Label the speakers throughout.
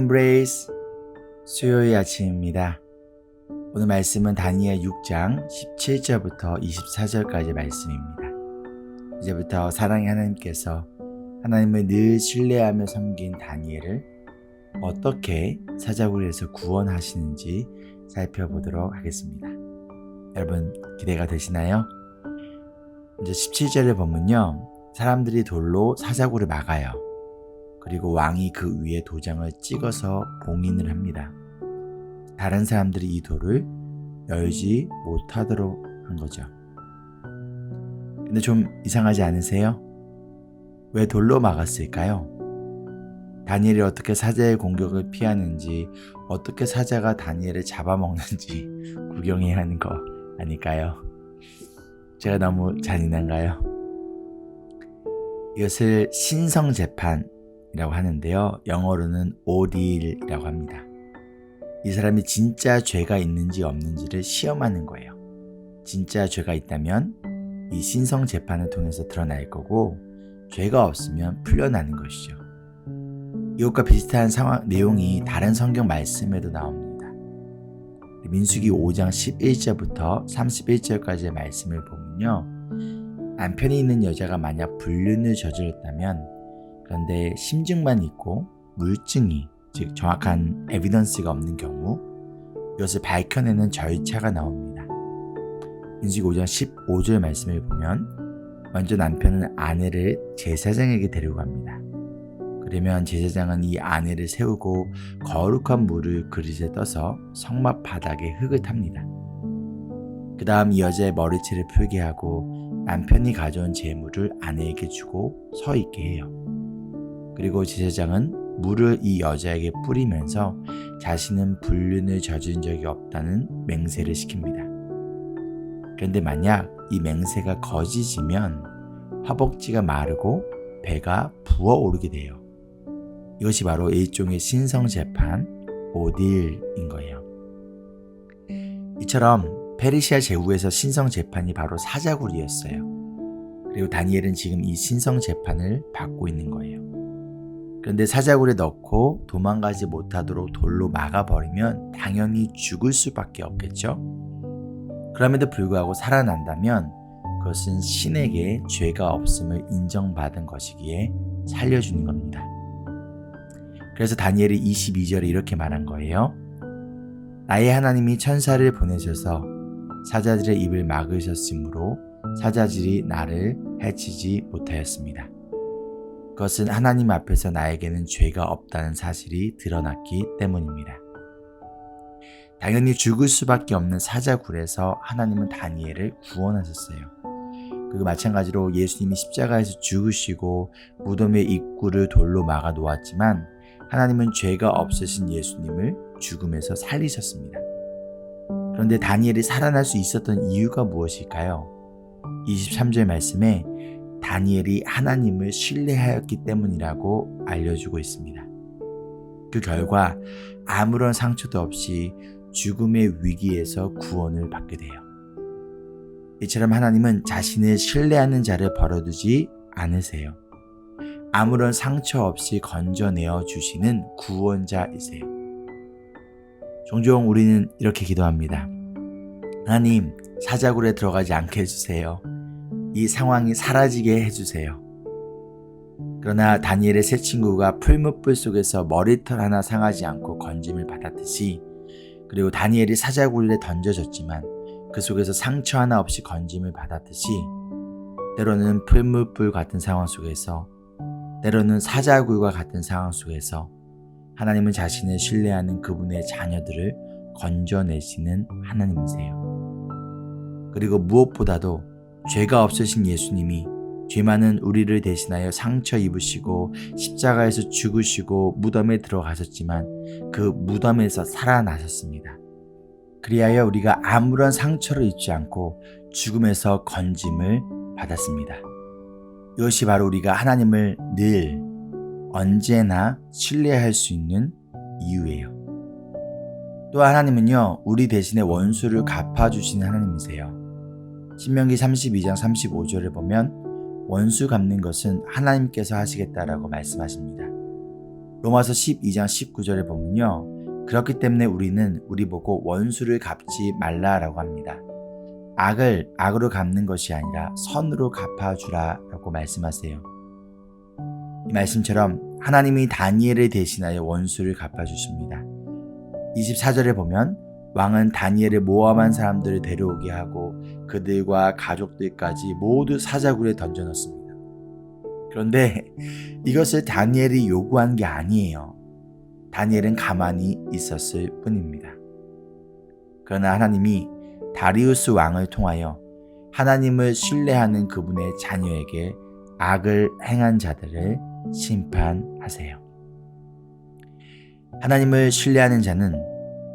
Speaker 1: Embrace 수요일 아침입니다. 오늘 말씀은 다니엘 6장 17절부터 24절까지 말씀입니다. 이제부터 사랑의 하나님께서 하나님을 늘 신뢰하며 섬긴 다니엘을 어떻게 사자굴에서 구원하시는지 살펴보도록 하겠습니다. 여러분 기대가 되시나요? 이제 17절을 보면요, 사람들이 돌로 사자굴을 막아요. 그리고 왕이 그 위에 도장을 찍어서 봉인을 합니다. 다른 사람들이 이 돌을 열지 못하도록 한 거죠. 근데 좀 이상하지 않으세요? 왜 돌로 막았을까요? 다니엘이 어떻게 사자의 공격을 피하는지, 어떻게 사자가 다니엘을 잡아먹는지 구경해야 하는 거 아닐까요? 제가 너무 잔인한가요? 이것을 신성재판이라고 하는데요, 영어로는 오딜이라고 합니다. 이 사람이 진짜 죄가 있는지 없는지를 시험하는 거예요. 진짜 죄가 있다면 이 신성재판을 통해서 드러날 거고, 죄가 없으면 풀려나는 것이죠. 이것과 비슷한 내용이 다른 성경 말씀에도 나옵니다. 민수기 5장 11절부터 31절까지의 말씀을 보면요, 남편이 있는 여자가 만약 불륜을 저질렀다면, 그런데 심증만 있고 물증이, 즉 정확한 에비던스가 없는 경우 이것을 밝혀내는 절차가 나옵니다. 민수기 5장 15절 말씀을 보면 먼저 남편은 아내를 제사장에게 데려갑니다. 그러면 제사장은 이 아내를 세우고 거룩한 물을 그릇에 떠서 성막 바닥에 흙을 탑니다. 그 다음 이 여자의 머리채를 풀게 하고 남편이 가져온 제물을 아내에게 주고 서 있게 해요. 그리고 제사장은 물을 이 여자에게 뿌리면서 자신은 불륜을 저지른 적이 없다는 맹세를 시킵니다. 그런데 만약 이 맹세가 거짓이면 허벅지가 마르고 배가 부어오르게 돼요. 이것이 바로 일종의 신성재판, 오딜인 거예요. 이처럼 페르시아 제국에서 신성재판이 바로 사자굴이었어요. 그리고 다니엘은 지금 이 신성재판을 받고 있는 거예요. 그런데 사자굴에 넣고 도망가지 못하도록 돌로 막아버리면 당연히 죽을 수밖에 없겠죠. 그럼에도 불구하고 살아난다면 그것은 신에게 죄가 없음을 인정받은 것이기에 살려주는 겁니다. 그래서 다니엘이 22절에 이렇게 말한 거예요. 나의 하나님이 천사를 보내셔서 사자들의 입을 막으셨으므로 사자들이 나를 해치지 못하였습니다. 그것은 하나님 앞에서 나에게는 죄가 없다는 사실이 드러났기 때문입니다. 당연히 죽을 수밖에 없는 사자굴에서 하나님은 다니엘을 구원하셨어요. 그리고 마찬가지로 예수님이 십자가에서 죽으시고 무덤의 입구를 돌로 막아 놓았지만 하나님은 죄가 없으신 예수님을 죽음에서 살리셨습니다. 그런데 다니엘이 살아날 수 있었던 이유가 무엇일까요? 23절 말씀에 다니엘이 하나님을 신뢰하였기 때문이라고 알려주고 있습니다. 그 결과 아무런 상처도 없이 죽음의 위기에서 구원을 받게 돼요. 이처럼 하나님은 자신을 신뢰하는 자를 버려두지 않으세요. 아무런 상처 없이 건져내어 주시는 구원자이세요. 종종 우리는 이렇게 기도합니다. 하나님, 사자굴에 들어가지 않게 해주세요. 이 상황이 사라지게 해주세요. 그러나 다니엘의 세 친구가 풀무불 속에서 머리털 하나 상하지 않고 건짐을 받았듯이, 그리고 다니엘이 사자굴에 던져졌지만 그 속에서 상처 하나 없이 건짐을 받았듯이, 때로는 풀무불 같은 상황 속에서, 때로는 사자굴과 같은 상황 속에서 하나님은 자신을 신뢰하는 그분의 자녀들을 건져내시는 하나님이세요. 그리고 무엇보다도 죄가 없으신 예수님이 죄 많은 우리를 대신하여 상처 입으시고 십자가에서 죽으시고 무덤에 들어가셨지만 그 무덤에서 살아나셨습니다. 그리하여 우리가 아무런 상처를 입지 않고 죽음에서 건짐을 받았습니다. 이것이 바로 우리가 하나님을 늘 언제나 신뢰할 수 있는 이유예요. 또 하나님은요, 우리 대신에 원수를 갚아주시는 하나님이세요. 신명기 32장 35절을 보면 원수 갚는 것은 하나님께서 하시겠다라고 말씀하십니다. 로마서 12장 19절에 보면요. 그렇기 때문에 우리는 우리 보고 원수를 갚지 말라라고 합니다. 악을 악으로 갚는 것이 아니라 선으로 갚아주라라고 말씀하세요. 이 말씀처럼 하나님이 다니엘을 대신하여 원수를 갚아주십니다. 24절에 보면 왕은 다니엘을 모함한 사람들을 데려오게 하고 그들과 가족들까지 모두 사자굴에 던져넣습니다. 그런데 이것을 다니엘이 요구한 게 아니에요. 다니엘은 가만히 있었을 뿐입니다. 그러나 하나님이 다리우스 왕을 통하여 하나님을 신뢰하는 그분의 자녀에게 악을 행한 자들을 심판하세요. 하나님을 신뢰하는 자는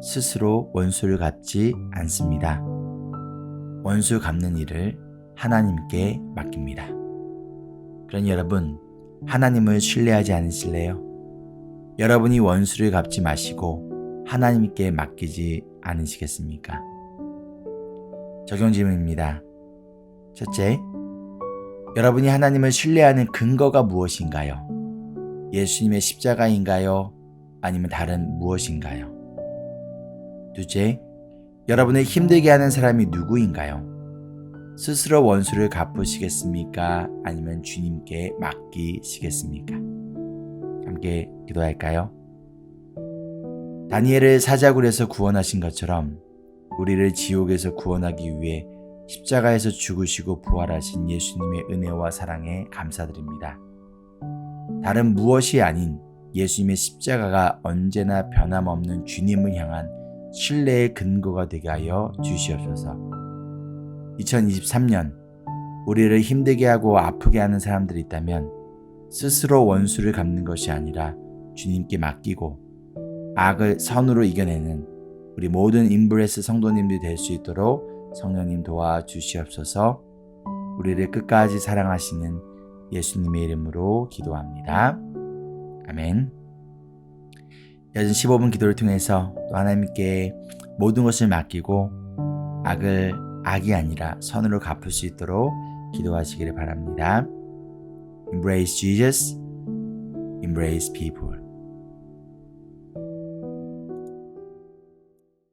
Speaker 1: 스스로 원수를 갚지 않습니다. 원수 갚는 일을 하나님께 맡깁니다. 그러니 여러분, 하나님을 신뢰하지 않으실래요? 여러분이 원수를 갚지 마시고 하나님께 맡기지 않으시겠습니까? 적용 질문입니다. 첫째, 여러분이 하나님을 신뢰하는 근거가 무엇인가요? 예수님의 십자가인가요? 아니면 다른 무엇인가요? 둘째, 여러분을 힘들게 하는 사람이 누구인가요? 스스로 원수를 갚으시겠습니까? 아니면 주님께 맡기시겠습니까? 함께 기도할까요? 다니엘을 사자굴에서 구원하신 것처럼 우리를 지옥에서 구원하기 위해 십자가에서 죽으시고 부활하신 예수님의 은혜와 사랑에 감사드립니다. 다른 무엇이 아닌 예수님의 십자가가 언제나 변함없는 주님을 향한 신뢰의 근거가 되게 하여 주시옵소서. 2023년 우리를 힘들게 하고 아프게 하는 사람들이 있다면 스스로 원수를 갚는 것이 아니라 주님께 맡기고 악을 선으로 이겨내는 우리 모든 인브레스 성도님들이 될 수 있도록 성령님 도와주시옵소서. 우리를 끝까지 사랑하시는 예수님의 이름으로 기도합니다. 아멘. 여전 15분 기도를 통해서 또 하나님께 모든 것을 맡기고 악을 악이 아니라 선으로 갚을 수 있도록 기도하시기를 바랍니다. Embrace Jesus, embrace people.